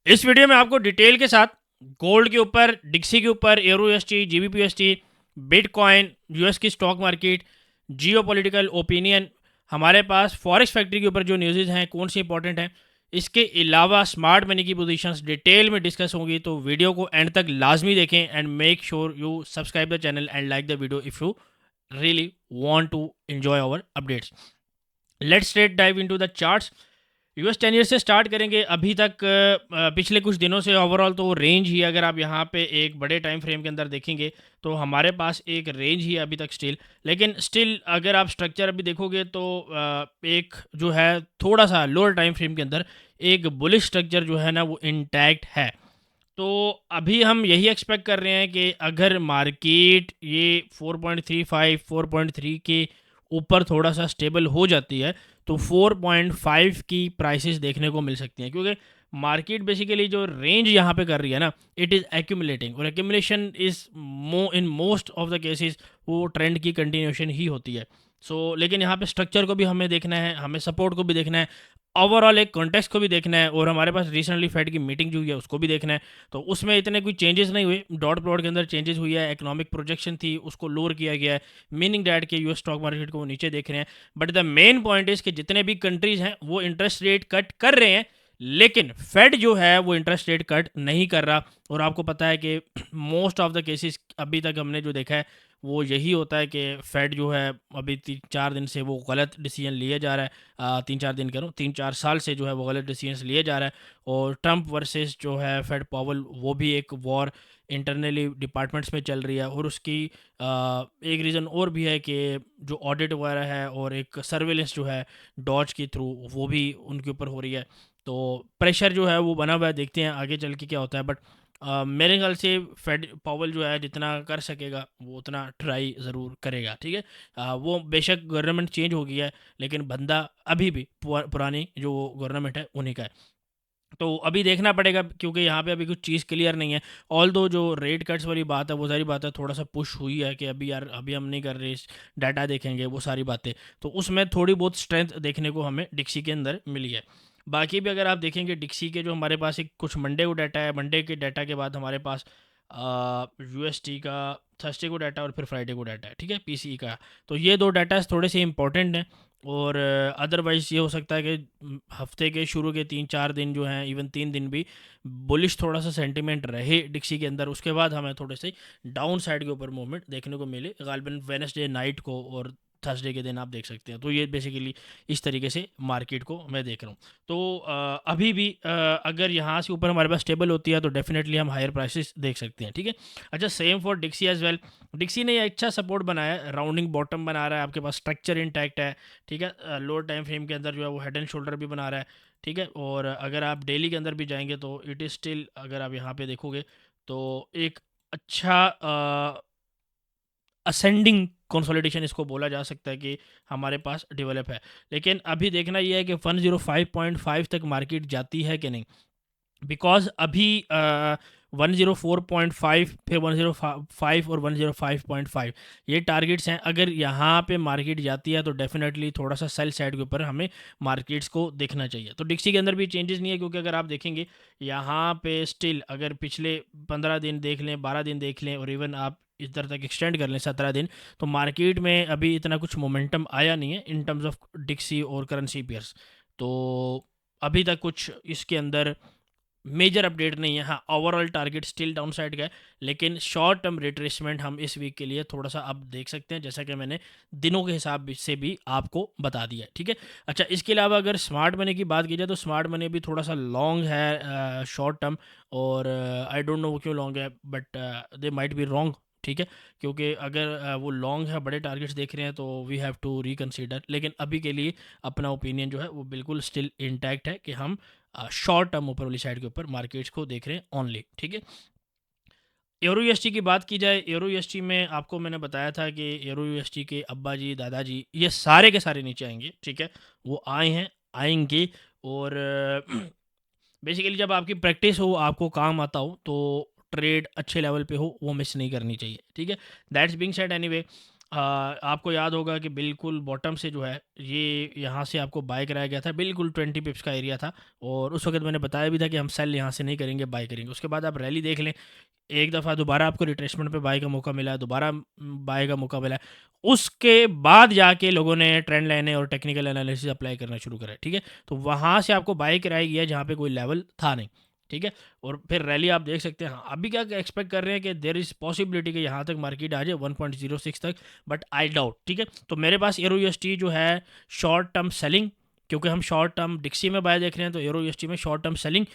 इस वीडियो में आपको डिटेल के साथ गोल्ड के ऊपर, डिक्सी के ऊपर, euro UST, GBP UST, bitcoin, US की stock market, geopolitical opinion, हमारे पास फॉरेक्स फैक्ट्री के ऊपर जो न्यूज़ हैं कौन सी इंपॉर्टेंट हैं, इसके अलावा स्मार्ट मनी की पोजीशंस डिटेल में डिस्कस होंगी। तो वीडियो को एंड तक लाजमी देखें and make sure you subscribe the channel and like the video if you really want to enjoy our updates. Let's straight dive into the charts. US 10 year से start करेंगे। अभी तक पिछले कुछ दिनों से ओवरऑल तो रेंज ही, अगर आप यहाँ पे एक बड़े टाइम फ्रेम के अंदर देखेंगे तो हमारे पास एक रेंज ही है अभी तक स्टिल। लेकिन स्टिल अगर आप स्ट्रक्चर अभी देखोगे तो एक जो है थोड़ा सा लोअर टाइम फ्रेम के अंदर एक बुलिश स्ट्रक्चर जो है ना वो इंटैक्ट है। तो अभी हम यही एक्सपेक्ट कर रहे हैं कि अगर मार्केट ये 4.35 4.3 के ऊपर थोड़ा सा स्टेबल हो जाती है तो 4.5 की प्राइसेस देखने को मिल सकती हैं, क्योंकि मार्केट बेसिकली जो रेंज यहाँ पे कर रही है ना, इट इज़ एक्यूमुलेटिंग, और accumulation is in most of the cases वो ट्रेंड की कंटिन्यूशन ही होती है। लेकिन यहाँ पे स्ट्रक्चर को भी हमें देखना है, हमें सपोर्ट को भी देखना है, ओवरऑल एक कॉन्टेक्स्ट को भी देखना है, और हमारे पास रिसेंटली फेड की मीटिंग जो हुई है उसको भी देखना है। तो उसमें इतने कोई चेंजेस नहीं हुए, डॉट प्लॉट के अंदर चेंजेस हुई है, इकोनॉमिक प्रोजेक्शन थी उसको लोअर किया गया है, मीनिंग डैट के यूएस स्टॉक मार्केट को वो नीचे देख रहे हैं। But the main point is कि जितने भी कंट्रीज हैं वो इंटरेस्ट रेट कट कर रहे हैं, लेकिन फेड जो है वो इंटरेस्ट रेट कट नहीं कर रहा। और आपको पता है कि मोस्ट ऑफ द केसेस अभी तक हमने जो देखा है वो यही होता है कि फेड जो है अभी 3-4 दिन से वो गलत डिसीजन लिए जा रहा है। 3-4 दिन करूँ, 3-4 साल से जो है वो गलत डिसीजन लिए जा रहा है। और ट्रंप वर्सेस जो है फेड पावल, वो भी एक वॉर इंटरनली डिपार्टमेंट्स में चल रही है। और उसकी एक रीज़न और भी है कि जो ऑडिट वगैरह है और एक सर्वेलेंस जो है डॉज के थ्रू वो भी उनके ऊपर हो रही है। तो प्रेशर जो है वो बना हुआ है, देखते हैं आगे चल के क्या होता है। बट मेरे ख्याल से फेड पावल जो है जितना कर सकेगा वो उतना ट्राई ज़रूर करेगा, ठीक है। वो बेशक गवर्नमेंट चेंज हो गया है, लेकिन बंदा अभी भी पुरानी जो गवर्नमेंट है उन्हीं का है। तो अभी देखना पड़ेगा, क्योंकि यहाँ पे अभी कुछ चीज़ क्लियर नहीं है। ऑल दो जो रेट कट्स वाली बात है वो सारी बात है थोड़ा सा पुश हुई है कि अभी यार अभी हम नहीं कर रहे, डाटा देखेंगे वो सारी बातें। तो उसमें थोड़ी बहुत स्ट्रेंथ देखने को हमें डिक्सी के अंदर मिली है। बाकी भी अगर आप देखेंगे डिक्सी के जो हमारे पास एक कुछ मंडे को डाटा है, मंडे के डाटा के बाद हमारे पास यूएसटी का थर्सडे को डाटा और फिर फ्राइडे को डाटा है, ठीक है, पीसीई का। तो ये दो डाटा थोड़े से इंपॉर्टेंट हैं। और अदरवाइज़ ये हो सकता है कि हफ्ते के शुरू के 3-4 दिन जो हैं, इवन 3 दिन भी बुलिश थोड़ा सा सेंटिमेंट रहे डिक्सी के अंदर, उसके बाद हमें थोड़े से डाउन साइड के ऊपर मूवमेंट देखने को मिले गालिबन वेनसडे नाइट को और थर्सडे के दिन आप देख सकते हैं। तो ये बेसिकली इस तरीके से मार्केट को मैं देख रहा हूँ। तो अभी भी अगर यहाँ से ऊपर हमारे पास स्टेबल होती है तो डेफिनेटली हम हायर प्राइसेस देख सकते हैं, ठीक है। अच्छा, सेम फॉर डिक्सी एज वेल। डिक्सी ने अच्छा सपोर्ट बनाया है, राउंडिंग बॉटम बना रहा है, आपके पास स्ट्रक्चर इंटैक्ट है, ठीक है। लोअर टाइम फ्रेम के अंदर जो है वो हेड एंड शोल्डर भी बना रहा है, ठीक है। और अगर आप डेली के अंदर भी जाएंगे तो इट इज़ स्टिल, अगर आप यहाँ पे देखोगे तो एक अच्छा असेंडिंग कंसोलिडेशन इसको बोला जा सकता है कि हमारे पास डेवलप है। लेकिन अभी देखना यह है कि 105.5 तक मार्केट जाती है कि नहीं, बिकॉज अभी 104.5, फिर 105 और 105.5 ये टारगेट्स हैं। अगर यहाँ पे मार्केट जाती है तो डेफिनेटली थोड़ा सा सेल साइड के ऊपर हमें मार्केट्स को देखना चाहिए। तो डिक्सी के अंदर भी चेंजेस नहीं है, क्योंकि अगर आप देखेंगे यहाँ पे स्टिल अगर पिछले 15 दिन देख लें, 12 दिन देख लें, और इवन आप इधर तक एक्सटेंड कर लें 17 दिन, तो मार्केट में अभी इतना कुछ मोमेंटम आया नहीं है इन टर्म्स ऑफ डिक्सी और करेंसी पेयर्स। तो अभी तक कुछ इसके अंदर मेजर अपडेट नहीं है। हाँ, overall target still down side का है, लेकिन शॉर्ट टर्म रिट्रेसमेंट हम इस वीक के लिए थोड़ा सा अब देख सकते हैं, जैसा कि मैंने दिनों के हिसाब से भी आपको बता दिया है, ठीक है। अच्छा, इसके अलावा अगर स्मार्ट मनी की बात की जाए तो स्मार्ट मनी भी थोड़ा सा लॉन्ग है शॉर्ट टर्म, और आई डोंट नो वो क्यों लॉन्ग है, but they might be wrong, ठीक है। क्योंकि अगर वो लॉन्ग है, बड़े टारगेट्स देख रहे हैं, तो वी हैव टू रिकन्सिडर। लेकिन अभी के लिए अपना ओपिनियन जो है वो बिल्कुल स्टिल इंटैक्ट है कि हम शॉर्ट टर्म ऊपर वाली साइड के ऊपर मार्केट्स को देख रहे हैं ओनली, ठीक है। यूरो यूएसटी की बात की जाए, यूरो यूएसटी में आपको मैंने बताया था कि यूरो यूएसटी के अब्बा जी, दादाजी, ये सारे के सारे नीचे आएंगे, ठीक है। वो आए हैं, आएंगे। और बेसिकली जब आपकी प्रैक्टिस हो, आपको काम आता हो, तो ट्रेड अच्छे लेवल पे हो, वो मिस नहीं करनी चाहिए, ठीक है। दैट्स बीइंग सेड एनीवे, आपको याद होगा कि बिल्कुल बॉटम से जो है ये यहाँ से आपको बाय कराया गया था, बिल्कुल 20 पिप्स का एरिया था, और उस वक्त मैंने बताया भी था कि हम सेल यहाँ से नहीं करेंगे, बाय करेंगे। उसके बाद आप रैली देख लें, एक दफ़ा दोबारा आपको रिट्रेसमेंट पे बाय का मौका मिला है, दोबारा बाय का मौका मिला है, उसके बाद जाके लोगों ने ट्रेंड लाइनें और टेक्निकल एनालिसिस अप्लाई करना शुरू करा है, ठीक है। तो वहाँ से आपको बाय कराया गया जहाँ पे कोई लेवल था नहीं, ठीक है। और फिर रैली आप देख सकते हैं। हाँ, अभी क्या एक्सपेक्ट कर रहे हैं कि देर इज़ पॉसिबिलिटी कि यहाँ तक मार्केट आ जाए 1.06 तक, बट आई डाउट, ठीक है। तो मेरे पास एरो यूएसटी जो है शॉर्ट टर्म सेलिंग, क्योंकि हम शॉर्ट टर्म डिक्सी में बाय देख रहे हैं, तो एरो यूएसटी में शॉर्ट टर्म सेलिंग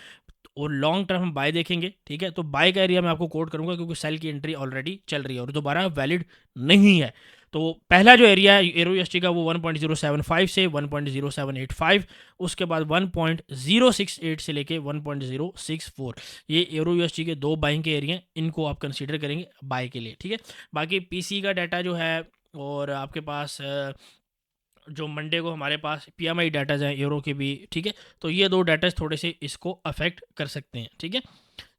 और लॉन्ग टर्म हम बाय देखेंगे, ठीक है। तो बाय का एरिया मैं आपको कोट करूंगा क्योंकि सेल की एंट्री ऑलरेडी चल रही है और दोबारा वैलिड नहीं है। तो पहला जो एरिया है एरो यूएसटी का वो 1.075 से 1.0785, उसके बाद 1.068 से लेके 1.064, ये एरो यूएसटी के दो बाइंग के एरिया, इनको आप कंसीडर करेंगे बाय के लिए, ठीक है। बाकी पीसी का डाटा जो है, और आपके पास जो मंडे को हमारे पास पीएमआई डाटाज हैं यूरो के भी, ठीक है। तो ये दो डाटाज थोड़े से इसको अफेक्ट कर सकते हैं, ठीक है।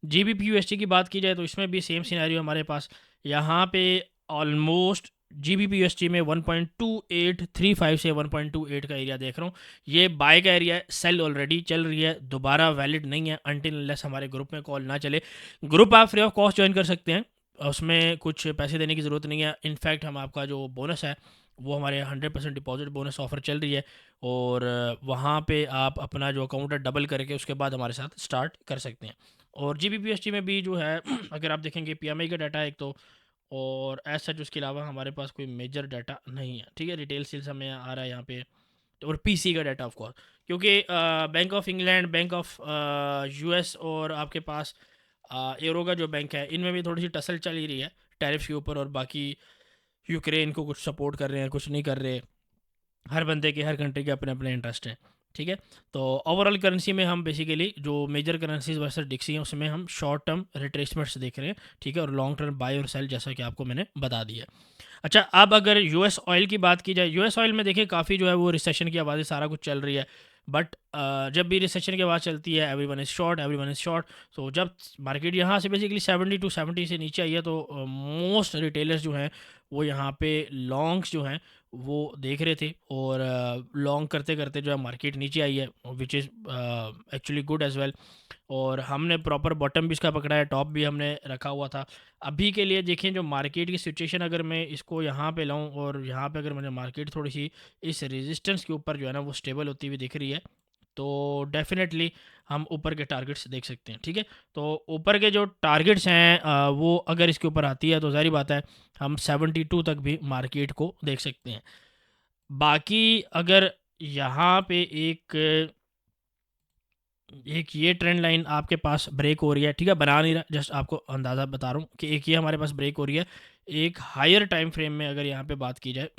जीबीपी यूएसटी की बात की जाए तो इसमें भी सेम सिनेरियो हमारे पास यहाँ पे ऑलमोस्ट जीबीपी यूएसटी में 1.2835 से 1.28 का एरिया देख रहा हूँ, ये बाय का एरिया है, सेल ऑलरेडी चल रही है, दोबारा वैलिड नहीं है अनटिल अनलेस हमारे ग्रुप में कॉल ना चले। ग्रुप आप फ्री ऑफ कॉस्ट ज्वाइन कर सकते हैं, उसमें कुछ पैसे देने की ज़रूरत नहीं है। इनफैक्ट हम आपका जो बोनस है वो हमारे 100% डिपॉजिट बोनस ऑफ़र चल रही है, और वहाँ पे आप अपना जो अकाउंट है डबल करके उसके बाद हमारे साथ स्टार्ट कर सकते हैं। और जीबीपीएसटी में भी जो है अगर आप देखेंगे पीएमआई का डाटा है एक तो, और एज सच उसके अलावा हमारे पास कोई मेजर डाटा नहीं है, ठीक है। रिटेल सेल्स हमें आ रहा है यहाँ पे, और पीसी का डाटा ऑफ कोर्स, क्योंकि bank of England, bank of US, और आपके पास यूरो का जो बैंक है, इनमें भी थोड़ी सी टसल चल ही रही है टैरिफ के ऊपर, और बाकी यूक्रेन को कुछ सपोर्ट कर रहे हैं, कुछ नहीं कर रहे। हर बंदे के, हर कंट्री के अपने अपने इंटरेस्ट हैं, ठीक है। तो ओवरऑल करेंसी में हम बेसिकली जो मेजर करेंसीज वर्सेस डिक्सी हैं उसमें हम शॉर्ट टर्म रिट्रेसमेंट्स देख रहे हैं, ठीक है, और लॉन्ग टर्म बाय और सेल जैसा कि आपको मैंने बता दिया। अच्छा, अब अगर यूएस ऑयल की बात की जाए, यूएस ऑयल में देखिए काफ़ी जो है वो रिसेशन की आवाज़ें, सारा कुछ चल रही है, बट जब भी रिसेशन की आवाज़ चलती है every one is short, every one is short. तो जब मार्केट यहाँ से बेसिकली 70 टू 70 से नीचे आई है, तो मोस्ट रिटेलर्स जो हैं वो यहाँ पे लॉन्ग्स जो हैं वो देख रहे थे, और लॉन्ग करते करते जो है मार्केट नीचे आई है, which is actually good as well. और हमने प्रॉपर बॉटम भी इसका पकड़ा है, टॉप भी हमने रखा हुआ था। अभी के लिए देखें जो मार्केट की सिचुएशन, अगर मैं इसको यहाँ पे लाऊं और यहाँ पे अगर मुझे मार्केट थोड़ी सी इस रेजिस्टेंस के ऊपर जो है ना वो स्टेबल होती हुई दिख रही है, तो डेफिनेटली हम ऊपर के टारगेट्स देख सकते हैं, ठीक है। तो ऊपर के जो टारगेट्स हैं वो अगर इसके ऊपर आती है तो जाहिर बात है हम 72 तक भी मार्केट को देख सकते हैं। बाकी अगर यहाँ पे एक ये ट्रेंड लाइन आपके पास ब्रेक हो रही है, ठीक है, बना नहीं रहा, जस्ट आपको अंदाज़ा बता रहा हूँ कि एक ये हमारे पास ब्रेक हो रही है, एक हायर टाइम फ्रेम में अगर यहाँ पे बात की जाए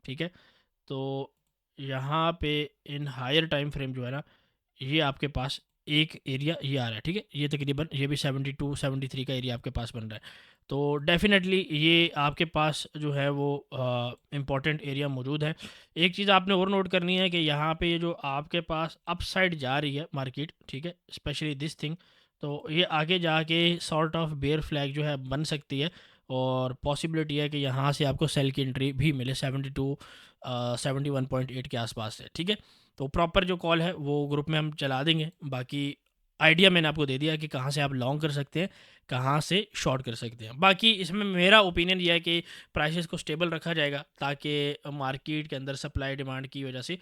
ठीक है, तो यहाँ पे इन हायर टाइम फ्रेम जो है ना, ये आपके पास एक एरिया ये आ रहा है, ठीक है, ये तकरीबन ये भी 72 73 का एरिया आपके पास बन रहा है। तो डेफिनेटली ये आपके पास जो है वो इम्पॉर्टेंट एरिया मौजूद है। एक चीज़ आपने और नोट करनी है कि यहाँ पे ये जो आपके पास अपसाइड जा रही है मार्केट, ठीक है, स्पेशली दिस थिंग, तो ये आगे जाके सॉर्ट ऑफ बेयर फ्लैग जो है बन सकती है, और पॉसिबिलिटी है कि यहाँ से आपको सेल की एंट्री भी मिले 72 71.8 के आसपास से, ठीक है। तो प्रॉपर जो कॉल है वो ग्रुप में हम चला देंगे। बाकी आइडिया मैंने आपको दे दिया कि कहाँ से आप लॉन्ग कर सकते हैं, कहाँ से शॉर्ट कर सकते हैं। बाकी इसमें मेरा ओपिनियन ये है कि प्राइसेस को स्टेबल रखा जाएगा ताकि मार्केट के अंदर सप्लाई डिमांड की वजह से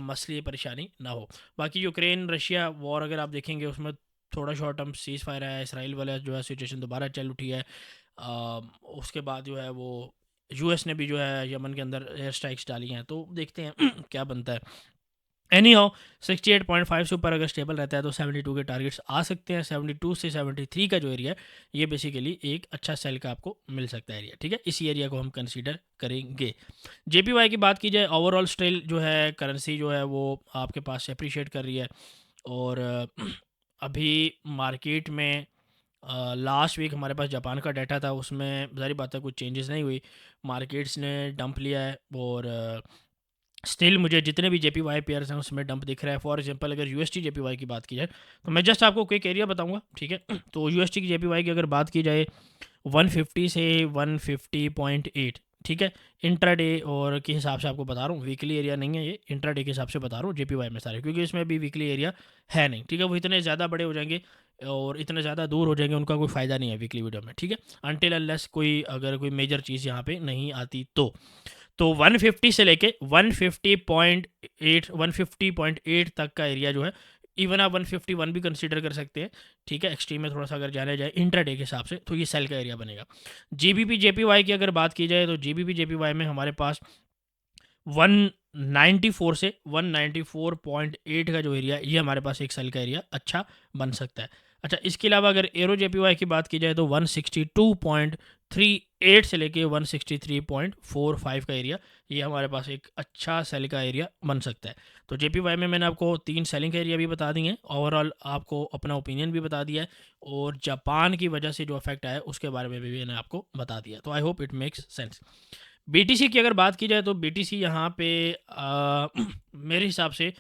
मसले परेशानी ना हो। बाकी यूक्रेन रशिया वॉर अगर आप देखेंगे उसमें थोड़ा शॉर्ट टर्म सीज़ फायर है, इसराइल वाला जो है सिचुएशन दोबारा चल उठी है। उसके बाद जो है वो यूएस ने भी जो है यमन के अंदर एयर स्ट्राइक्स डाली हैं, तो देखते हैं क्या बनता है। एनी हाउ 68.5 से ऊपर अगर स्टेबल रहता है तो 72 के टारगेट्स आ सकते हैं। 72 से 73 का जो एरिया है ये बेसिकली एक अच्छा सेल का आपको मिल सकता है एरिया, ठीक है, इसी एरिया को हम कंसीडर करेंगे। जेपीवाई की बात की जाए, ओवरऑल स्टिल जो है करेंसी जो है वो आपके पास अप्रिशिएट कर रही है, और अभी मार्केट में लास्ट वीक हमारे पास जापान का डाटा था, उसमें ज़ाहिर बात है कुछ चेंजेस नहीं हुई, मार्केट्स ने डंप लिया है, और स्टिल मुझे जितने भी जेपीवाई पेयर्स हैं उसमें डंप दिख रहा है। फॉर एग्जांपल अगर यूएसटी जेपीवाई की बात की जाए तो मैं जस्ट आपको क्विक एरिया बताऊंगा, ठीक है। तो यूएसटी की जेपीवाई की अगर बात की जाए 150 से 150.8, ठीक है। इंट्राडे और के हिसाब से आपको बता रहा हूँ, वीकली एरिया नहीं है ये, इंट्राडे के हिसाब से बता रहा हूँ जेपीवाई में सारे, क्योंकि इसमें भी वीकली एरिया है नहीं, ठीक है। वो इतने ज़्यादा बड़े हो जाएंगे और इतने ज़्यादा दूर हो जाएंगे, उनका कोई फ़ायदा नहीं है वीकली वीडियो में, ठीक है। अनटिल अनलेस कोई अगर कोई मेजर चीज़ यहाँ पे नहीं आती तो 150 से लेके 150.8 तक का एरिया जो है, इवन आप 151 भी कंसीडर कर सकते हैं, ठीक है। एक्सट्रीम में थोड़ा सा अगर जाने जाए इंट्राडे के हिसाब से, तो ये सेल का एरिया बनेगा। जीबीपी जेपीवाई की अगर बात की जाए तो जीबीपी जेपीवाई में हमारे पास 194 से 194.8 का जो एरिया, ये हमारे पास एक सेल का एरिया अच्छा बन सकता है। अच्छा, इसके अलावा अगर एरो जेपीवाई की बात की जाए तो 162.38 से लेके 163.45 का एरिया, ये हमारे पास एक अच्छा सेल का एरिया बन सकता है। तो जेपीवाई में मैंने आपको 3 सेलिंग का एरिया भी बता दिए हैं, ओवरऑल आपको अपना ओपिनियन भी बता दिया है, और जापान की वजह से जो इफेक्ट आया उसके बारे में भी मैंने आपको बता दिया। तो I hope it makes sense. BTC की अगर बात की जाए तो बीटीसी यहाँ पे मेरे हिसाब से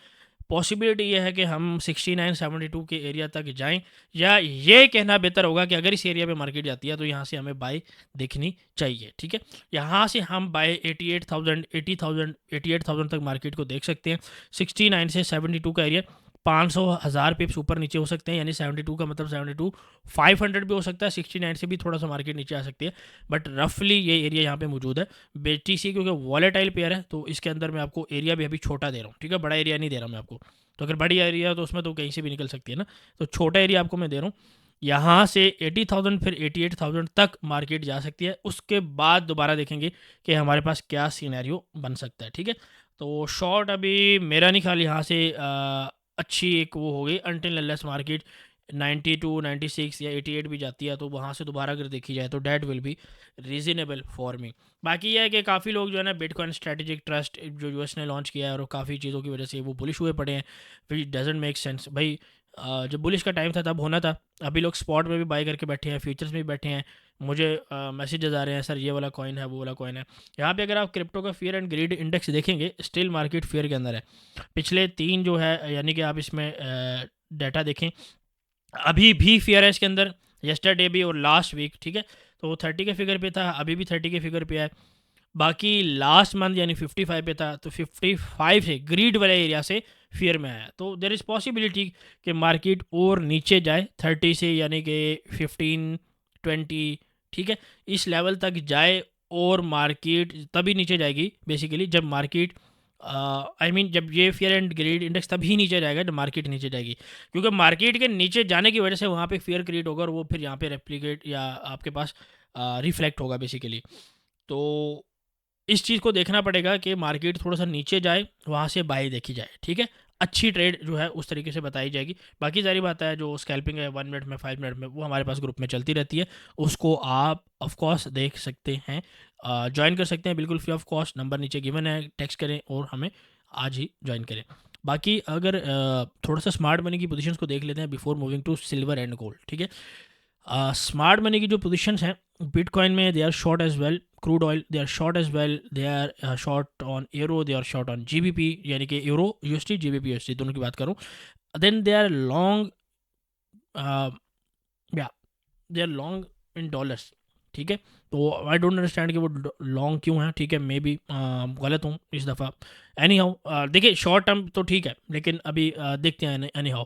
पॉसिबिलिटी ये है कि हम 69-72 के एरिया तक जाएं, या ये कहना बेहतर होगा कि अगर इस एरिया पे मार्केट जाती है तो यहाँ से हमें बाय देखनी चाहिए, ठीक है। यहाँ से हम बाय 88,000 तक मार्केट को देख सकते हैं। 69 से 72 का एरिया 500,000 पिप्स ऊपर नीचे हो सकते हैं, यानी 72 का मतलब 72,500 भी हो सकता है, 69 से भी थोड़ा सा मार्केट नीचे आ सकती है, बट रफली ये एरिया यहाँ पे मौजूद है। बीटीसी क्योंकि वॉलेटाइल पेयर है तो इसके अंदर मैं आपको एरिया भी अभी छोटा दे रहा हूँ, ठीक है, बड़ा एरिया नहीं दे रहा मैं आपको। तो अगर बड़ी एरिया है तो उसमें तो कहीं से भी निकल सकती है ना, तो छोटा एरिया आपको मैं दे रहा हूँ। यहाँ से 80,000 फिर 88,000 तक मार्केट जा सकती है, उसके बाद दोबारा देखेंगे कि हमारे पास क्या सीनैरियो बन सकता है, ठीक है। तो शॉर्ट अभी मेरा नहीं ख्याल यहाँ से अच्छी एक वो हो गई, अनटिल अनलेस मार्केट 92, 96 या 88 भी जाती है, तो वहाँ से दोबारा अगर देखी जाए तो that will be reasonable for me. बाकी यह है कि काफ़ी लोग जो है ना बिटकॉइन स्ट्रेटेजिक ट्रस्ट जो यूएस ने लॉन्च किया है, और काफ़ी चीज़ों की वजह से वो बुलिश हुए पड़े हैं, विच डजेंट मेक सेंस भाई। जब बुलिश का टाइम था तब होना था, अभी लोग स्पॉट में भी बाई करके बैठे हैं, फ्यूचर्स में भी बैठे हैं, मुझे मैसेजेस आ रहे हैं सर ये वाला कॉइन है वो वाला कॉइन है। यहाँ पे अगर आप क्रिप्टो का फियर एंड ग्रीड इंडेक्स देखेंगे, स्टिल मार्केट फियर के अंदर है। पिछले 3 जो है, यानी कि आप इसमें डाटा देखें, अभी भी फियर है इसके अंदर, यस्टरडे भी और लास्ट वीक, ठीक है। तो वो 30 के फिगर पे था, अभी भी 30 के फिगर पे है। बाकी लास्ट मंथ यानी 55 पे था, तो 55 से ग्रीड वाले एरिया से फियर में आया, तो देर इज़ पॉसिबिलिटी कि मार्केट और नीचे जाए 30 से, यानी कि 15-20, ठीक है, इस लेवल तक जाए, और मार्केट तभी नीचे जाएगी बेसिकली जब मार्केट जब ये फियर एंड ग्रीड इंडेक्स तभी नीचे जाएगा जब मार्केट नीचे जाएगी, क्योंकि मार्केट के नीचे जाने की वजह से वहाँ पे फियर क्रिएट होगा, और वो फिर यहाँ पे रेप्लिकेट या आपके पास रिफ्लेक्ट होगा बेसिकली। तो इस चीज़ को देखना पड़ेगा कि मार्केट थोड़ा सा नीचे जाए, वहाँ से बाई देखी जाए, ठीक है। अच्छी ट्रेड जो है उस तरीके से बताई जाएगी। बाकी सारी बात है, जो स्कैल्पिंग है 1 मिनट में 5 मिनट में, वो हमारे पास ग्रुप में चलती रहती है, उसको आप ऑफकोर्स देख सकते हैं, ज्वाइन कर सकते हैं बिल्कुल फ्री ऑफ कॉस्ट। नंबर नीचे गिवन है, टेक्स्ट करें और हमें आज ही ज्वाइन करें। बाकी अगर थोड़ा सा स्मार्ट मनी की पोजीशंस को देख लेते हैं before moving to silver and gold, ठीक है। स्मार्ट मनी की जो पोजीशंस हैं बिटकॉइन में, they are short as well, crude oil they are short as well, they are short on euro, they are short on GBP, यानी कि euro USD GBP USD दोनों की बात करूँ। देन दे आर लॉन्ग, या they are long in dollars, ठीक है। तो आई डोंट अंडरस्टैंड कि वो लॉन्ग क्यों है, ठीक है, मे बी गलत हूँ इस दफ़ा। एनी हाउ देखिए, शॉर्ट टर्म तो ठीक है, लेकिन अभी देखते हैं एनी हाउ।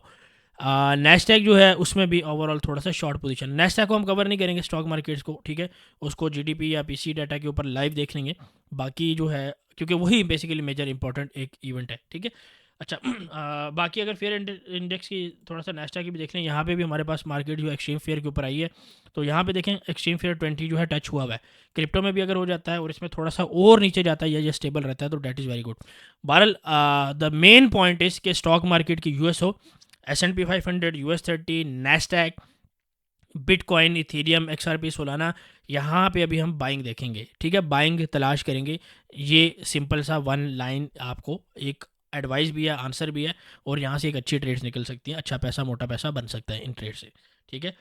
नेस्टैक जो है उसमें भी ओवरऑल थोड़ा सा शॉर्ट पोजीशन, नेस्टैक को हम कवर नहीं करेंगे स्टॉक मार्केट्स को, ठीक है, उसको जीडीपी या पीसी डाटा के ऊपर लाइव देख लेंगे। बाकी जो है, क्योंकि वही बेसिकली मेजर इंपॉर्टेंट एक इवेंट है, ठीक है। अच्छा, बाकी अगर फेयर इंडेक्स की थोड़ा सा नेस्टैक की भी देख लें, यहाँ पे भी हमारे पास मार्केट जो एक्सचेंज फेयर के ऊपर आई है, तो यहाँ पे देखें एक्सचेंज फेयर 20 जो है टच हुआ है। क्रिप्टो में भी अगर हो जाता है और इसमें थोड़ा सा और नीचे जाता है या ये स्टेबल रहता है तो डेट इज़ वेरी गुड। बहरहाल द मेन पॉइंट इज़ कि स्टॉक मार्केट की यूएस हो, S&P 500, US30, Nasdaq, bitcoin, Ethereum, XRP, Solana, यहाँ पे अभी हम बाइंग देखेंगे, ठीक है, बाइंग तलाश करेंगे। ये सिंपल सा 1 लाइन आपको एक एडवाइस भी है, आंसर भी है, और यहाँ से एक अच्छी ट्रेड्स निकल सकती हैं, अच्छा पैसा मोटा पैसा बन सकता है इन ट्रेड से, ठीक है।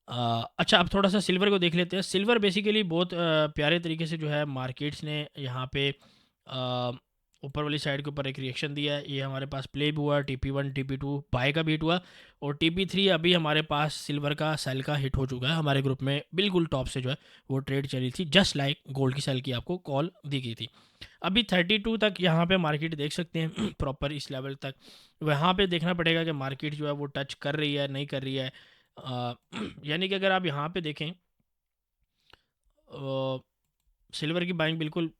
अच्छा, अब थोड़ा सा सिल्वर को देख लेते हैं। सिल्वर बेसिकली बहुत प्यारे तरीके से जो है मार्केट्स ने यहाँ पे ऊपर वाली साइड के ऊपर एक रिएक्शन दिया है, ये हमारे पास प्ले भी हुआ, TP1 TP2 बाय का भी हिट हुआ, और TP3 अभी हमारे पास सिल्वर का सेल का हिट हो चुका है। हमारे ग्रुप में बिल्कुल टॉप से जो है वो ट्रेड चली थी, जस्ट लाइक गोल्ड की सेल की आपको कॉल दी गई थी। अभी 32 तक यहाँ पे मार्केट देख सकते हैं प्रॉपर इस लेवल तक। वहाँ पे देखना पड़ेगा कि मार्केट जो है वो टच कर रही है नहीं कर रही है। यानी कि अगर आप यहाँ पे देखें, सिल्वर की बाइंग बिल्कुल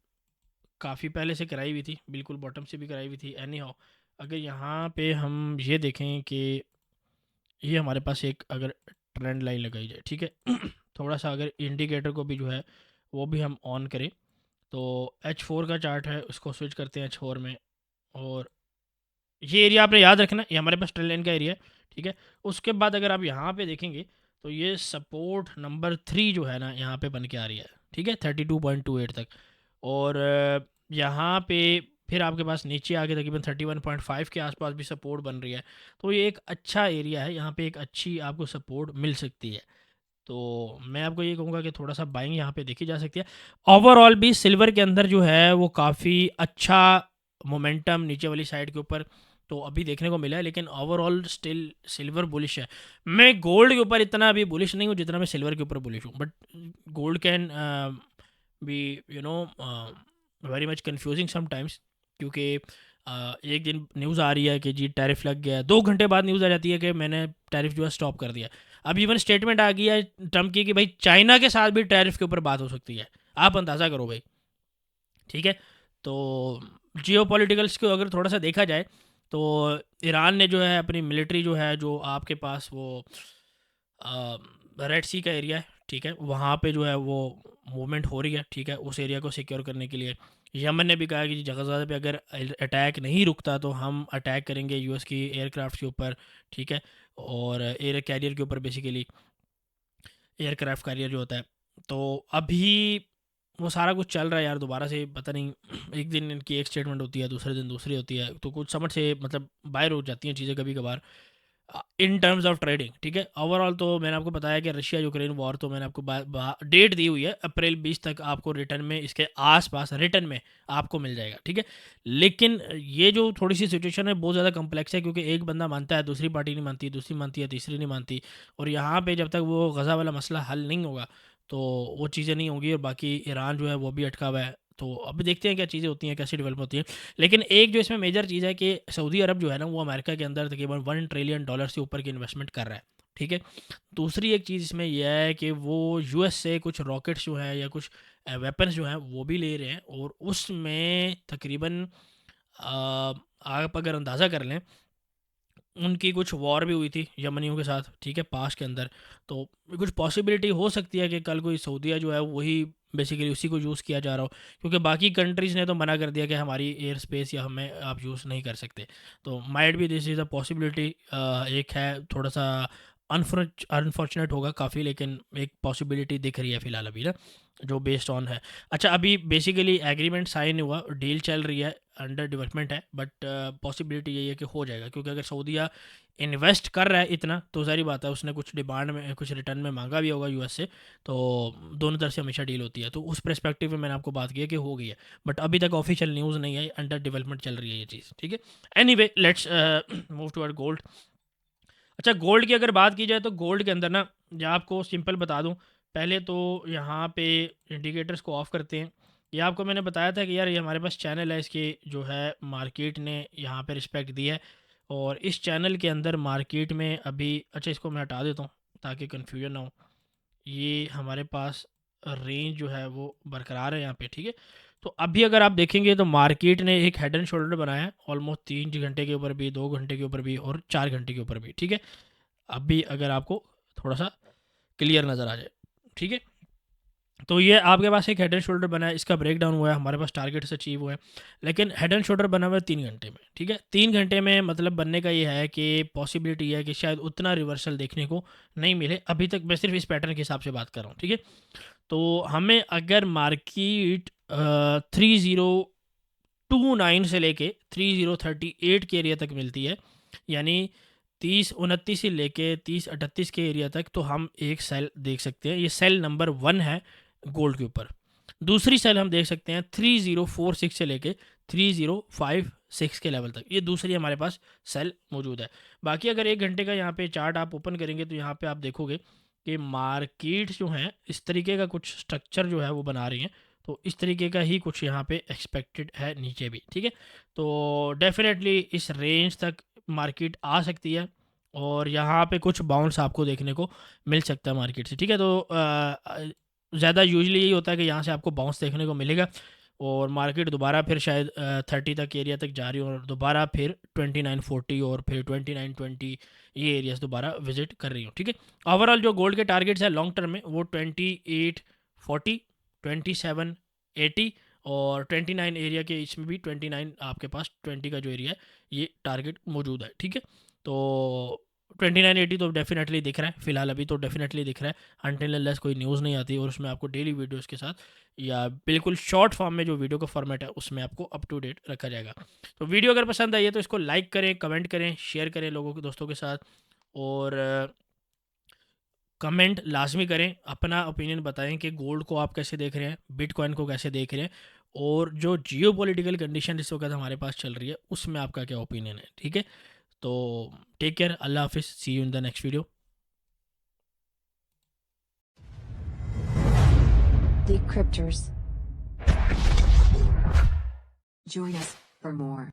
काफ़ी पहले से कराई हुई थी, बिल्कुल बॉटम से भी कराई हुई थी। एनी हाउ अगर यहाँ पे हम ये देखें कि ये हमारे पास एक अगर ट्रेंड लाइन लगाई जाए, ठीक है थोड़ा सा अगर इंडिकेटर को भी जो है वो भी हम ऑन करें, तो H4 का चार्ट है, उसको स्विच करते हैं H4 में, और ये एरिया आपने याद रखना, ये हमारे पास ट्रेंड लाइन का एरिया है, ठीक है। उसके बाद अगर आप यहाँ पे देखेंगे तो ये सपोर्ट नंबर 3 जो है ना यहाँ पे बन के आ रही है, ठीक है, 32.28 तक। और यहाँ पे फिर आपके पास नीचे आके तकरीबन 31.5 के आसपास भी सपोर्ट बन रही है। तो ये एक अच्छा एरिया है, यहाँ पे एक अच्छी आपको सपोर्ट मिल सकती है। तो मैं आपको ये कहूँगा कि थोड़ा सा बाइंग यहाँ पे देखी जा सकती है। ओवरऑल भी सिल्वर के अंदर जो है वो काफ़ी अच्छा मोमेंटम नीचे वाली साइड के ऊपर तो अभी देखने को मिला है, लेकिन ओवरऑल स्टिल सिल्वर बुलिश है। मैं गोल्ड के ऊपर इतना अभी बुलिश नहीं हूँ जितना मैं सिल्वर के ऊपर बुलिश हूँ, but gold can be you know very much confusing sometimes, क्योंकि एक दिन न्यूज़ आ रही है कि जी टैरिफ लग गया है, 2 घंटे बाद न्यूज़ आ जाती है कि मैंने टैरिफ जो है स्टॉप कर दिया। अब इवन स्टेटमेंट आ गई है ट्रम्प की कि भाई चाइना के साथ भी टैरिफ के ऊपर बात हो सकती है। आप अंदाज़ा करो भाई, ठीक है। तो जियो पॉलिटिकल्स को अगर थोड़ा सा देखा जाए तो ईरान ने जो है अपनी मिलिट्री जो है, जो आपके पास वो रेड सी का एरिया है, ठीक है, वहाँ पे जो है वो मूवमेंट हो रही है, ठीक है, उस एरिया को सिक्योर करने के लिए। यमन ने भी कहा कि गज़ा पे अगर अटैक नहीं रुकता तो हम अटैक करेंगे यूएस की एयरक्राफ्ट के ऊपर, ठीक है, और एयर कैरियर के ऊपर, बेसिकली एयरक्राफ्ट कैरियर जो होता है। तो अभी वो सारा कुछ चल रहा है यार, दोबारा से पता नहीं एक दिन इनकी एक स्टेटमेंट होती है, दूसरे दिन दूसरी होती है, तो कुछ समझ से मतलब बाहर हो जाती हैं चीज़ें कभी कभार इन टर्म्स ऑफ ट्रेडिंग, ठीक है। ओवरऑल तो मैंने आपको बताया कि रशिया यूक्रेन वॉर, तो मैंने आपको डेट दी हुई है अप्रैल 20 तक, आपको रिटर्न में इसके आसपास रिटर्न में आपको मिल जाएगा, ठीक है। लेकिन ये जो थोड़ी सी सिचुएशन है बहुत ज़्यादा कम्प्लेक्स है, क्योंकि एक बंदा मानता है, दूसरी पार्टी नहीं मानती, दूसरी मानती है, तीसरी नहीं मानती, और यहाँ पे जब तक वो गज़ा वाला मसला हल नहीं होगा तो वो चीज़ें नहीं होंगी, और बाकी ईरान जो है वो भी अटका हुआ है। तो अभी देखते हैं क्या चीज़ें होती हैं, कैसी डेवलप होती हैं। लेकिन एक जो इसमें मेजर चीज़ है कि सऊदी अरब जो है ना वो अमेरिका के अंदर तकरीबन $1 ट्रिलियन से ऊपर की इन्वेस्टमेंट कर रहा है, ठीक है। दूसरी एक चीज़ इसमें यह है कि वो यूएस से कुछ रॉकेट्स जो हैं या कुछ वेपन्स जो हैं वो भी ले रहे हैं, और उसमें तकरीबन आप अगर अंदाज़ा कर लें, उनकी कुछ वॉर भी हुई थी यमनियों के साथ, ठीक है, पास के अंदर। तो कुछ पॉसिबिलिटी हो सकती है कि कल कोई सऊदीया जो है वही बेसिकली उसी को यूज़ किया जा रहा हो, क्योंकि बाकी कंट्रीज़ ने तो मना कर दिया कि हमारी एयर स्पेस या हमें आप यूज़ नहीं कर सकते। तो माइट भी दिस इज़ अ पॉसिबिलिटी, एक है, थोड़ा सा अनफॉर्चुनेट होगा काफ़ी, लेकिन एक पॉसिबिलिटी दिख रही है फ़िलहाल अभी ना, जो बेस्ड ऑन है। अच्छा, अभी बेसिकली एग्रीमेंट साइन हुआ, डील चल रही है, अंडर डेवलपमेंट है, बट पॉसिबिलिटी यही है कि हो जाएगा, क्योंकि अगर सऊदीया इन्वेस्ट कर रहा है इतना तो सारी बात है उसने कुछ डिमांड में कुछ रिटर्न में मांगा भी होगा यूएस से, तो दोनों तरफ से हमेशा डील होती है। तो उस पर्सपेक्टिव में मैंने आपको बात की है कि हो गई है, बट अभी तक ऑफिशियल न्यूज़ नहीं है, अंडर डेवलपमेंट चल रही है ये चीज़, ठीक है। Anyway let's move toward gold. अच्छा, गोल्ड की अगर बात की जाए तो गोल्ड के अंदर ना, या आपको सिंपल बता दूं, पहले तो यहाँ पे इंडिकेटर्स को ऑफ़ करते हैं। ये आपको मैंने बताया था कि यार ये हमारे पास चैनल है, इसके जो है मार्केट ने यहाँ पे रिस्पेक्ट दी है, और इस चैनल के अंदर मार्केट में अभी, अच्छा इसको मैं हटा देता हूँ ताकि कन्फ्यूजन ना हो, ये हमारे पास रेंज जो है वो बरकरार है यहाँ पे, ठीक है। तो अभी अगर आप देखेंगे तो मार्केट ने एक हेड एंड शोल्डर बनाया है, ऑलमोस्ट 3 घंटे के ऊपर भी, 2 घंटे के ऊपर भी, और 4 घंटे के ऊपर भी, ठीक है। अभी अगर आपको थोड़ा सा क्लियर नज़र आ जाए, ठीक है, तो ये आपके पास एक हेड एंड शोल्डर बना है, इसका ब्रेक डाउन हुआ है, हमारे पास टारगेट्स अचीव हुए हैं, लेकिन हेड एंड शोल्डर बना हुआ है 3 घंटे में, ठीक है। 3 घंटे में मतलब बनने का ये है कि पॉसिबिलिटी है कि शायद उतना रिवर्सल देखने को नहीं मिले अभी तक, मैं सिर्फ इस पैटर्न के हिसाब से बात कर रहा हूँ, ठीक है। तो हमें अगर मार्केट 3029 से लेके 3038 के एरिया तक मिलती है, यानी 3029 से लेके 3038 के एरिया तक, तो हम एक सेल देख सकते हैं, ये सेल नंबर 1 है गोल्ड के ऊपर। दूसरी सेल हम देख सकते हैं 3046 से लेके 3056 के लेवल तक, ये दूसरी हमारे पास सेल मौजूद है। बाकी अगर 1 घंटे का यहाँ पे चार्ट आप ओपन करेंगे तो यहाँ पे आप देखोगे कि मार्केट जो है इस तरीके का कुछ स्ट्रक्चर जो है वो बना रही हैं, तो इस तरीके का ही कुछ यहाँ पे एक्सपेक्टेड है नीचे भी, ठीक है। तो डेफिनेटली इस रेंज तक मार्केट आ सकती है और यहाँ पे कुछ बाउंस आपको देखने को मिल सकता है मार्केट से, ठीक है। तो ज़्यादा यूजली यही होता है कि यहाँ से आपको बाउंस देखने को मिलेगा और मार्केट दोबारा फिर शायद 30 तक एरिया तक जा रही हो और दोबारा फिर 2940 और फिर 2920 ये एरियाज दोबारा विजिट कर रही हो, ठीक है। ओवरऑल जो गोल्ड के टारगेट्स है लॉन्ग टर्म में वो 2840, 2780 और 29 एरिया के, इसमें भी 29 आपके पास 20 का जो एरिया है ये टारगेट मौजूद है, ठीक है। तो 2980 तो डेफिनेटली दिख रहा है फिलहाल, अभी तो डेफिनेटली दिख रहा है अनटिल अनलेस कोई न्यूज़ नहीं आती और उसमें आपको डेली वीडियोस के साथ या बिल्कुल शॉर्ट फॉर्म में जो वीडियो का फॉर्मेट है उसमें आपको अप टू डेट रखा जाएगा। तो वीडियो अगर पसंद आई है तो इसको लाइक करें, कमेंट करें, शेयर करें लोगों के दोस्तों के साथ और कमेंट लाजमी करें, अपना ओपिनियन बताएं कि गोल्ड को आप कैसे देख रहे हैं, बिटकॉइन को कैसे देख रहे हैं और जो जियो पॉलिटिकल कंडीशन इस वक्त हमारे पास चल रही है उसमें आपका क्या ओपिनियन है, ठीक है। तो टेक केयर, अल्लाह हाफिज़, see you in the next video. Decryptors. Join us for more.